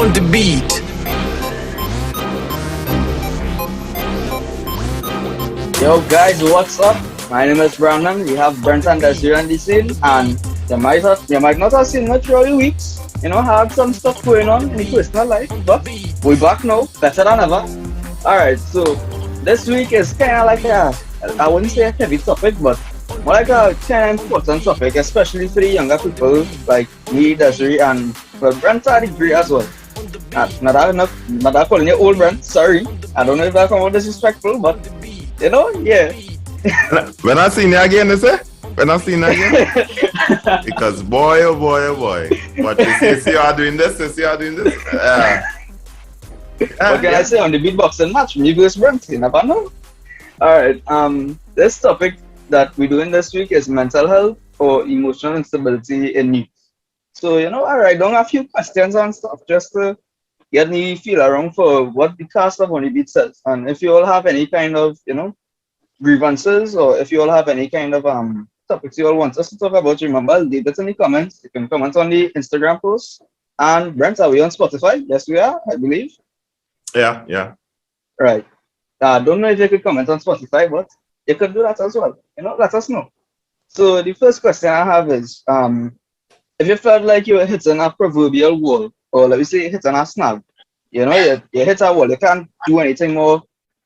on the beat. Yo guys, what's up? My name is Brandon. We have Brent and Desiree on the scene, and you might not have seen me through the weeks. Had some stuff going on in the personal life, but we're back now, better than ever. Alright, so this week is kinda like I wouldn't say a heavy topic, but more like a kinda important topic, especially for the younger people like me, Desiree, and well, Brent to a degree as well. Not that calling you old Brent, sorry. I don't know if that come out disrespectful, but yeah. When I seen you again, they say? When I seen you again? Because boy, oh boy, oh boy. But you see you are doing this, you see you are doing this. What can I say on the beatboxing match? Me versus Brent, you never know. Alright, this topic that we're doing this week is mental health or emotional instability in youth. So, I write down a few questions and stuff just to get me feel around for what the cast of Honey Beat says. And if you all have any kind of, grievances, or if you all have any kind of topics you all want us to talk about, remember, leave it in the comments. You can comment on the Instagram post. And Brent, are we on Spotify? Yes, we are, I believe. Yeah. Right. I don't know if you could comment on Spotify, but you could do that as well. Let us know. So the first question I have is, if you felt like you were hitting a proverbial wall, or let me say hitting a snag, you hit a wall, you can't do anything more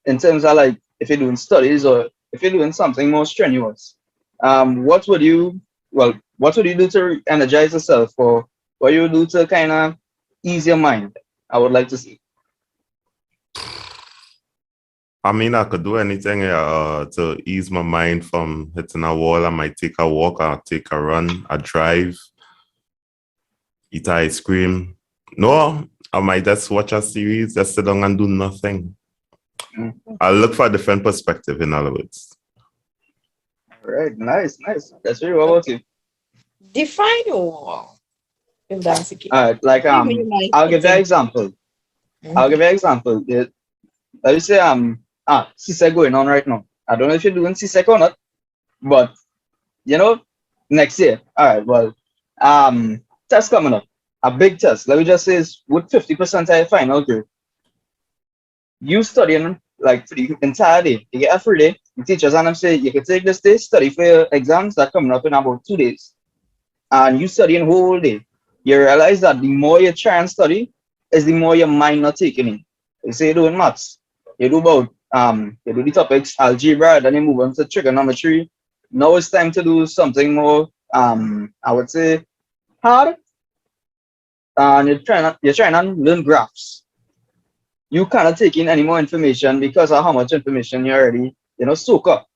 in terms of like if you're doing studies or if you're doing something more strenuous. What would you do to energize yourself, or what you would do to kind of ease your mind? I would like to see. I mean, I could do anything to ease my mind from hitting a wall. I might take a walk, I'll take a run, a drive, eat ice cream. No, I might just watch a series, just sit down and do nothing. I'll look for a different perspective, in other words. All right, nice. That's really what about you? Define a wall, if that's the case. All right, like I'll give you an example. Let me say CSEC going on right now. I don't know if you're doing CSEC or not, but next year. All right, well, test coming up. A big test. Let me just say is with 50% of your final grade. You studying like for the entire day. You get a free day. The teachers and them say you can take this day, study for your exams that coming up in about 2 days. And you studying whole day. You realize that the more you try and study, is the more your mind not taking in. You say you're doing maths. You do about you do the topics, algebra, then you move on to trigonometry. Now it's time to do something more I would say hard. And you're trying to learn graphs. You cannot take in any more information because of how much information you already, soak up.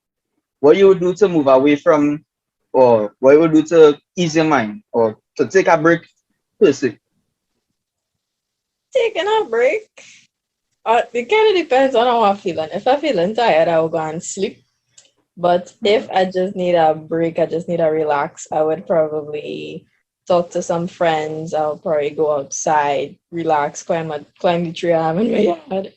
What you would do to move away from, or what you would do to ease your mind, or to take a break, per se? Taking a break. It kind of depends on how I'm feeling. If I'm feeling tired, I'll go and sleep. But if I just need a break, I just need to relax, I would probably talk to some friends. I'll probably go outside, relax, climb the tree I have in my yard,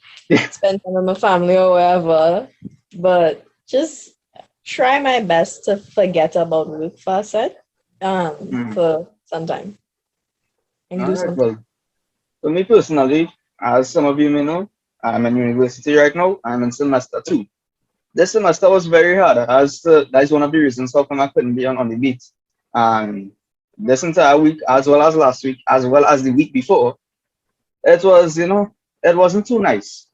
spend time with my family or wherever. But just try my best to forget about work for a set, for some time. And All do right, something. well, for me personally, as some of you may know, I'm in university right now. I'm in semester 2. This semester was very hard. That is one of the reasons how come I couldn't be on the beat. And this entire week, as well as last week, as well as the week before, it was, it wasn't too nice.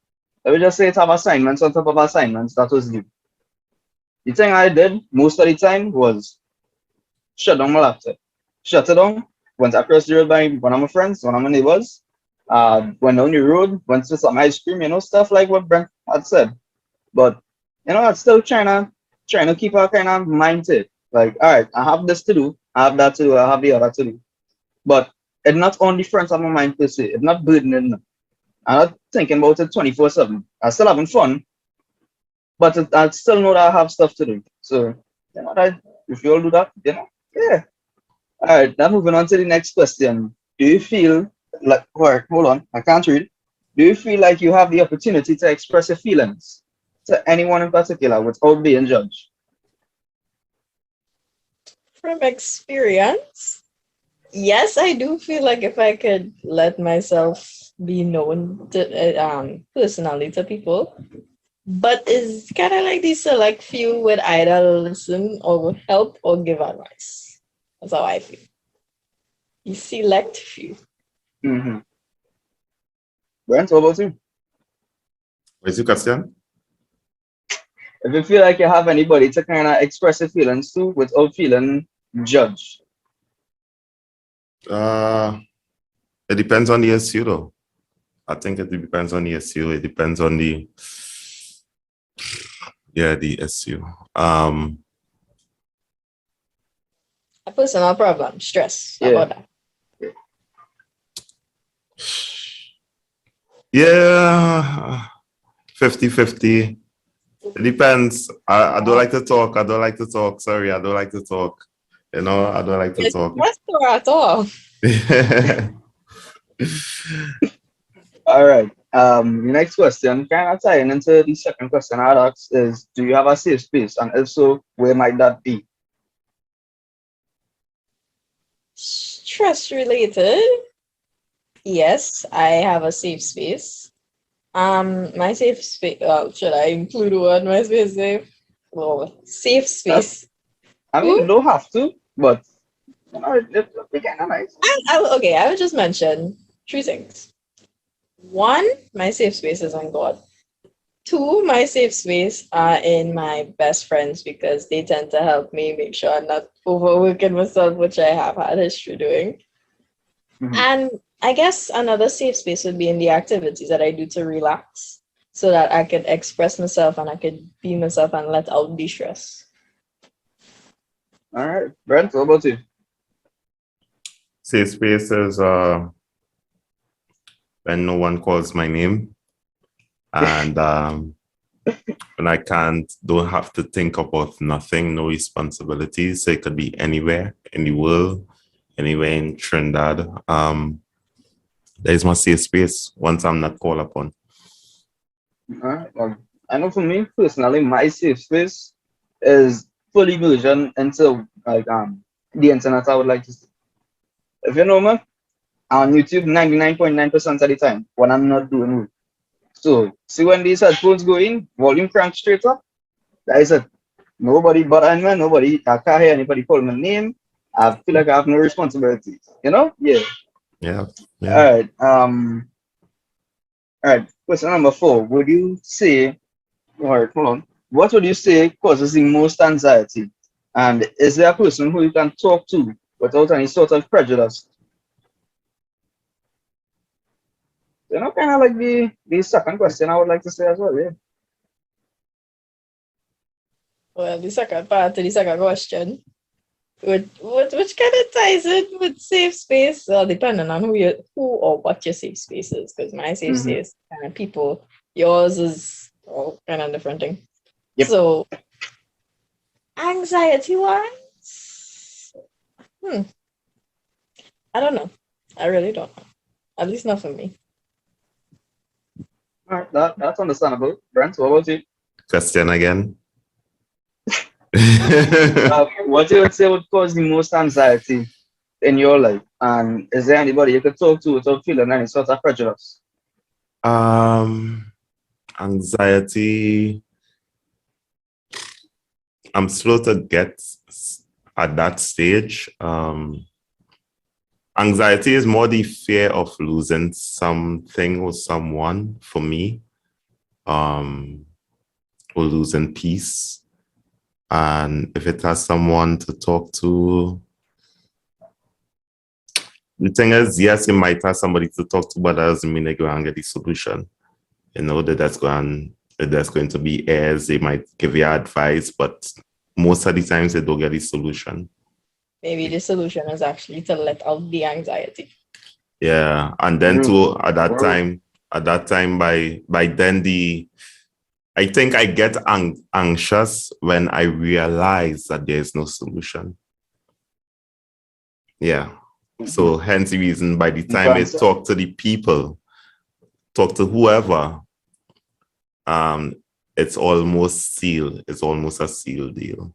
Let me just say it have assignments on top of assignments that was due. The thing I did most of the time was shut down my laptop. Shut it down, went across the road by one of my friends, one of my neighbors, went down the road, went to some ice cream, stuff like what Brent had said. But I'm still trying to keep a kind of mindset. Like, all right, I have this to do, I have that to do, I have the other to do. But it's not on the front of my mind per se. It's not burdening me. I'm not thinking about it 24/7. I'm still having fun, but I still know that I have stuff to do. So, that if you all do that, yeah. All right, now moving on to the next question. Do you feel like, wait, hold on, I can't read. Do you feel like you have the opportunity to express your feelings to anyone in particular without being judged? From experience, Yes, I do feel like if I could let myself be known to personally to people, but it's kind of like these select few would either listen or would help or give advice. That's how I feel. You select few. Mm-hmm. Brent, what about you? What's your question? If you feel like you have anybody to kind of express your feelings to without feeling judged. It depends on the issue, though. I think it depends on the issue. It depends on the issue. A personal problem, stress. How Yeah. about that? Yeah, 50-50. It depends. I don't like to talk. I don't like to talk. Sorry, I don't like to talk. I don't like to It's talk. not stressful at all. All right. The next question, kind of tying into the second question I asked is, do you have a safe space? And if so, where might that be? Stress related. Yes, I have a safe space. My safe space. Should I include what my space safe? Well, safe space. I mean, you don't have to, but it'd be kind of nice. Okay, I would just mention three things. One, my safe space is on God. Two, my safe space are in my best friends because they tend to help me make sure I'm not overworking myself, which I have had history doing. Mhm. And I guess another safe space would be in the activities that I do to relax so that I could express myself and I could be myself and let out the stress. All right. Brent, what about you? Safe spaces when no one calls my name, and when I don't have to think about nothing, no responsibilities. So it could be anywhere in the world, anywhere in Trinidad. That is my safe space once I'm not called upon. All right. I know for me personally, my safe space is full immersion into like the internet. I would like to say. If you know me, on YouTube 99.9% of the time when I'm not doing work. So see when these headphones go in, volume crank straight up. That is it. Nobody but I man, nobody I can't hear anybody call my name. I feel like I have no responsibilities. You know? Yeah. Yeah, All yeah. right. All right. Question number 4. Would you say all right, hold on. What would you say causes the most anxiety? And is there a person who you can talk to without any sort of prejudice? Kind of like the second question I would like to say as well, yeah. Well, the second part to the second question, which kind of ties in with safe space, depending on who or what your safe space is. Because my safe Mm-hmm. space kind of people, yours is all kind of different thing. Yep. So, anxiety wise, I don't know. I really don't know. At least not for me. All right, that's understandable. Brent, what about you? Question again. What you would say would cause the most anxiety in your life? And is there anybody you could talk to without feeling any sort of prejudice? Anxiety. I'm slow to get at that stage. Anxiety is more the fear of losing something or someone for me, or losing peace. And if it has someone to talk to, the thing is, yes, you might have somebody to talk to, but that doesn't mean they're going to get the solution. That's going to be airs. They might give you advice, but most of the times they don't get the solution. Maybe the solution is actually to let out the anxiety. Yeah, and then True. too at that time by then I think I get anxious when I realize that there is no solution. Yeah. So hence the reason by the time I talk to the people, talk to whoever, it's almost sealed. It's almost a sealed deal.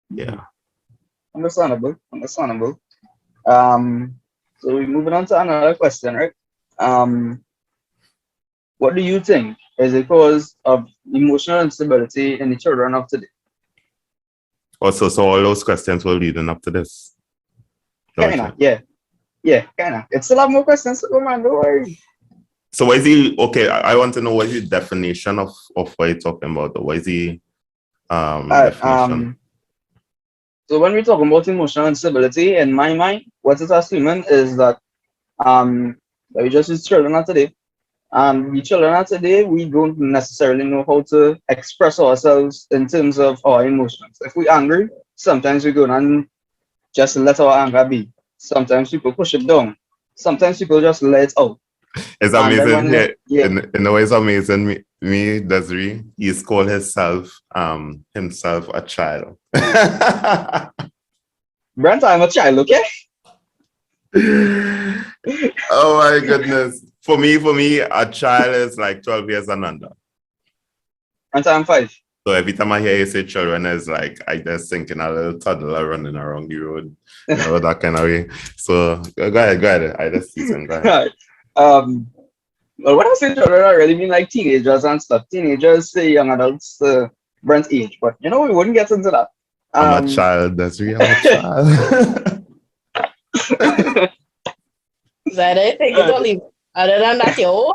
Yeah. Understandable. So we're moving on to another question, right? Um, what do you think is the cause of emotional instability in the children of today? Also, so all those questions were leading up to this. Don't you? Kinda, yeah. Yeah, kinda. It's still have more questions to go, man. Don't worry. So what is he? Okay, I want to know what is the definition of what you're talking about. What is the Alright, definition? so when we're talking about emotional instability, in my mind, what it's assuming is that that we just use children of today. The children of today, we don't necessarily know how to express ourselves in terms of our emotions. If we're angry, sometimes we go and just let our anger be. Sometimes people push it down. Sometimes people just let it out. It's And then amazing. when Yeah, yeah, in a way, it's amazing. Me, Desiree, he's called himself a child. Brent, I'm a child, okay? Oh my goodness. For me, a child is like 12 years and under. Brent, I'm 5. So every time I hear you say children, it's like I just thinking a little toddler running around the road, that kind of way. So go ahead. I just see some guy. Right. Um, well, when I say children, I really mean like teenagers and stuff. Teenagers, say young adults, Brent's age. But you know, we wouldn't get into that. I'm a child. That's real. I'm a child. That I think it's only other than that, yo.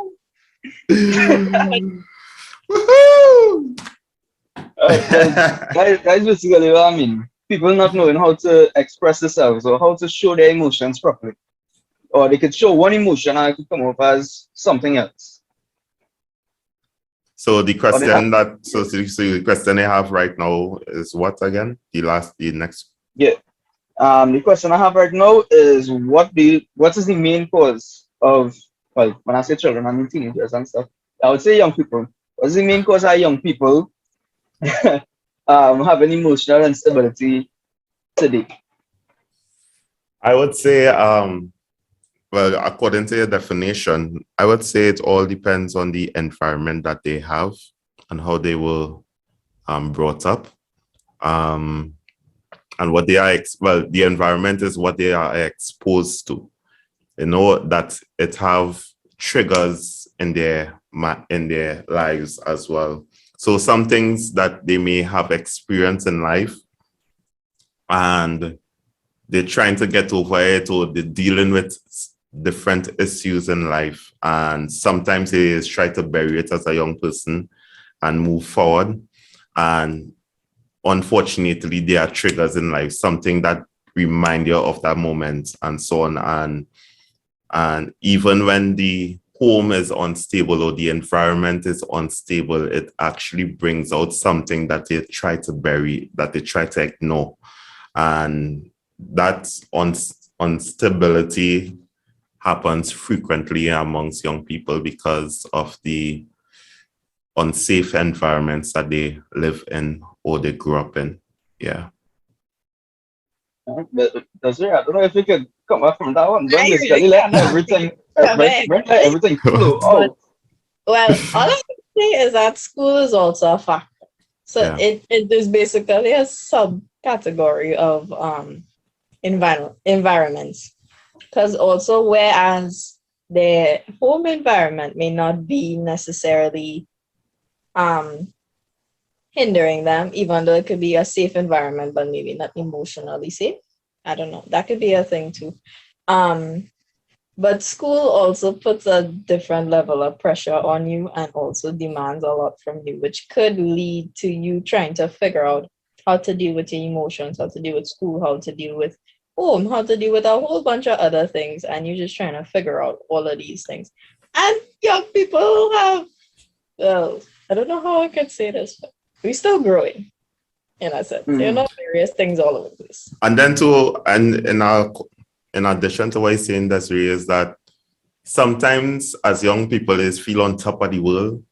Woohoo! Guys, basically what I mean. People not knowing how to express themselves or how to show their emotions properly. Or they could show one emotion and it could come off as something else. So the Or they have, question so the question I have right now is what again? The next. yeah. The question I have right now is what is the main cause of, well, when I say children, I mean teenagers and stuff. I would say young people. What's the main cause of young people having emotional instability today? I would say well, according to your definition, I would say it all depends on the environment that they have and how they were brought up. And what they are, the environment is what they are exposed to. You know, that it have triggers in their lives as well. So some things that they may have experienced in life and they're trying to get over it or they're dealing with different issues in life. And sometimes they try to bury it as a young person and move forward. And unfortunately, there are triggers in life, something that remind you of that moment and so on. And even when the home is unstable or the environment is unstable, it actually brings out something that they try to bury, that they try to ignore. And that instability happens frequently amongst young people because of the unsafe environments that they live in or they grew up in. Yeah. That's right. I don't know if you could come up from that one. Brent I really basically let cannot everything, come in. Brent let everything flow But out. well, all I can say is that school is also a factor. So Yeah. it is basically a subcategory of environments. Because also whereas the home environment may not be necessarily hindering them, even though it could be a safe environment, but maybe not emotionally safe. I don't know. That could be a thing too. But school also puts a different level of pressure on you and also demands a lot from you, which could lead to you trying to figure out how to deal with your emotions, how to deal with school, how to deal with home, how to deal with a whole bunch of other things. And you're just trying to figure out all of these things. And young people have, well, I don't know how I could say this, but we're still growing in a sense. You know, various things all over the place. And then in addition to what you're saying, Desiree, is that sometimes as young people, they feel on top of the world.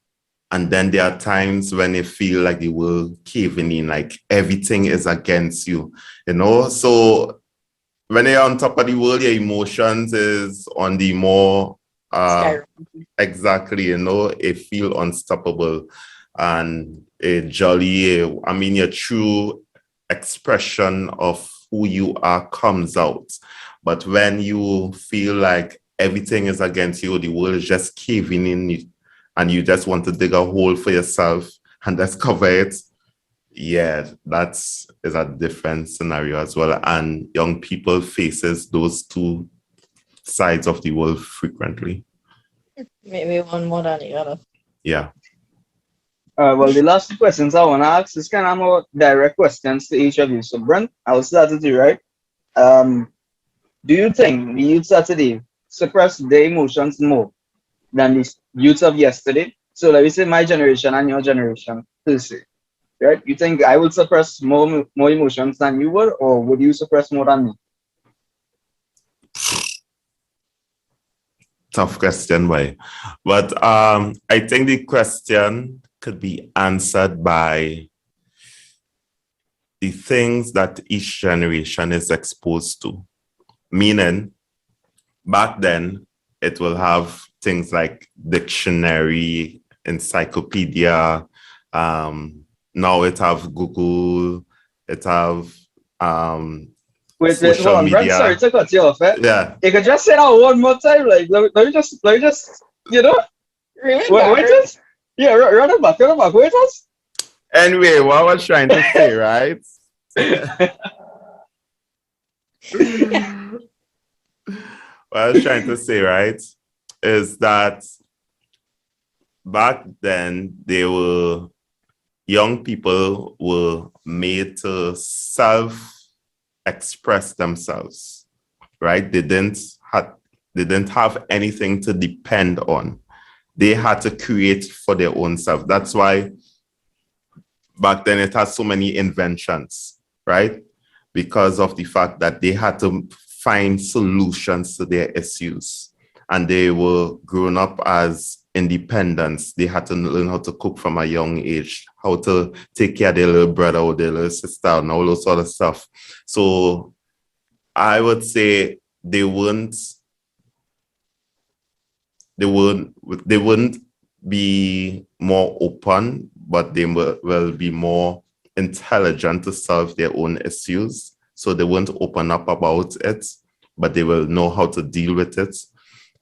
And then there are times when they feel like the world caving in, like everything is against you, you know? So when you're on top of the world, your emotions is on the more, exactly, you know, it feel unstoppable and a jolly, I mean, your true expression of who you are comes out. But when you feel like everything is against you, the world is just caving in you, and you just want to dig a hole for yourself and just cover it, yeah, is a different scenario as well. And young people faces those two sides of the world frequently. Maybe one more than the other. Yeah. Well, the last two questions I want to ask is kind of more direct questions to each of you. So, Brent, I'll start with you, right? Do you think the youths of today suppress their emotions more than the youths of yesterday? So, let me say my generation and your generation, per se, right? You think I will suppress more emotions than you would, or would you suppress more than me? Tough question, boy. But I think the question could be answered by the things that each generation is exposed to. Meaning, back then, it will have things like dictionary, encyclopedia. Now it have Google. It have Wait, hold social on, Brent. Sorry media. to cut you off. Yeah. You could just say that one more time. Like, let me just, you know, Really wait, bad. just, yeah, run it back, wait, just. Anyway, what I was trying to say, right? What I was trying to say, right, is that back then young people were made to self-express themselves, right? They didn't have anything to depend on. They had to create for their own self. That's why back then it has so many inventions, right? Because of the fact that they had to find solutions to their issues. And they were grown up as independents. They had to learn how to cook from a young age, how to take care of their little brother or their little sister and all those sort of stuff. So I would say they wouldn't be more open, but they will be more intelligent to solve their own issues. So they won't open up about it, but they will know how to deal with it.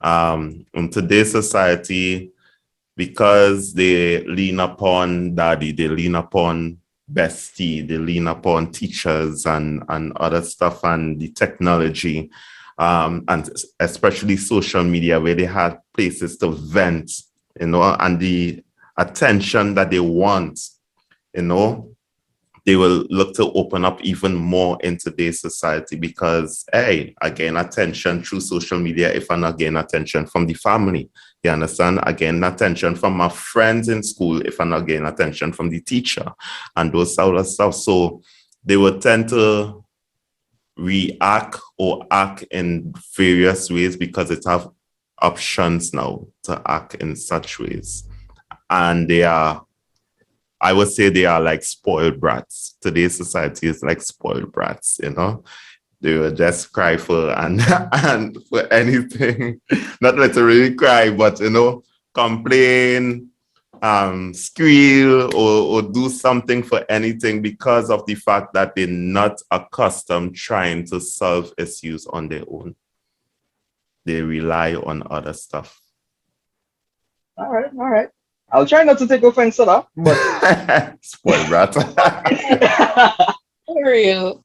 In today's society, because they lean upon daddy, they lean upon bestie, they lean upon teachers and other stuff and the technology, and especially social media, where they had places to vent, and the attention that they want, they will look to open up even more in today's society because, hey, I gain attention through social media if I not gain attention from the family. You understand? I gain attention from my friends in school if I not gain attention from the teacher and those sort of stuff. So they would tend to react or act in various ways because it have options now to act in such ways. And I would say they are like spoiled brats. Today's society is like spoiled brats, They will just cry for and for anything. Not literally cry, but complain, squeal, or do something for anything because of the fact that they're not accustomed trying to solve issues on their own. They rely on other stuff. All right. I'll try not to take offense to that, but spoiled brat. For real.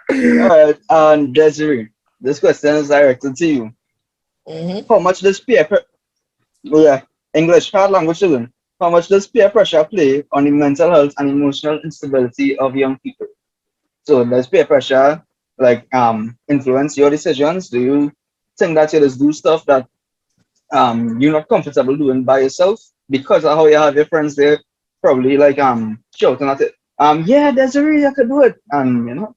All right, and Desiree, this question is directed to you. Mm-hmm. How much does English hard language children? How much does peer pressure play on the mental health and emotional instability of young people? So does peer pressure influence your decisions? Do you think that you just do stuff that you're not comfortable doing by yourself because of how you have your friends there probably shouting at it? Yeah, Desiree, I could do it, and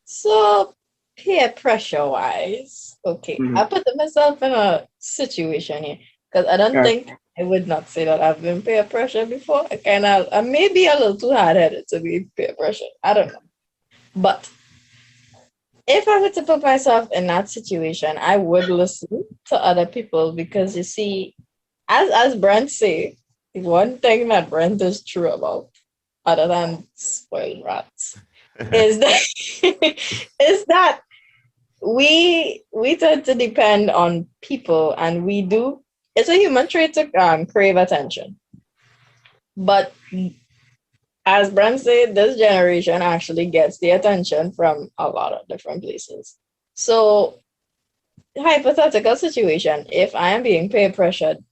So peer pressure wise, okay, Mhm. I put myself in a situation here because I don't Yeah. think I would not say that I've been peer pressure before. I may be a little too hard headed to be peer pressure. I don't know, but if I were to put myself in that situation, I would listen to other people because you see, as Brent say, one thing that Brent is true about, other than spoiled rats, is that is that we tend to depend on people, and we do. It's a human trait to crave attention, but as Brent said, this generation actually gets the attention from a lot of different places. So, hypothetical situation: if I am being peer pressured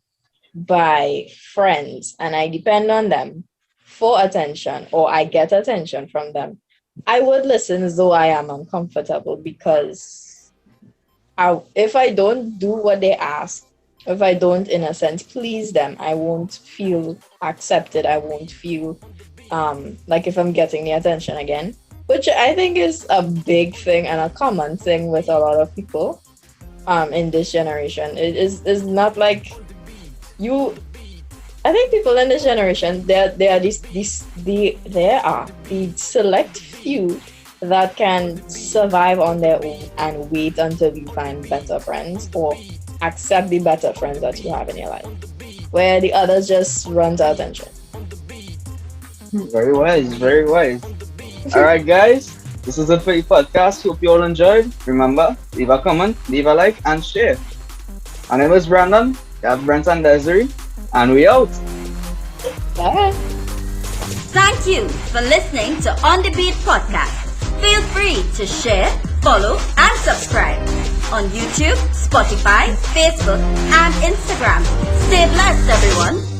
by friends and I depend on them for attention, or I get attention from them, I would listen though I am uncomfortable, because if I don't do what they ask, if I don't, in a sense, please them, I won't feel accepted. I won't feel like if I'm getting the attention again, which I think is a big thing and a common thing with a lot of people in this generation. It is not like you. I think people in this generation, there are the select few that can survive on their own and wait until you find better friends, or accept the better friends that you have in your life, where the others just run to attention. Very wise, very wise. All right, guys, this is it for the podcast. Hope you all enjoyed. Remember, leave a comment, leave a like, and share. My name is Brandon. We have Brent and Desiree, and we out. Bye. Thank you for listening to On The Beat Podcast. Feel free to share, follow, and subscribe on YouTube, Spotify, Facebook, and Instagram. Stay blessed, everyone.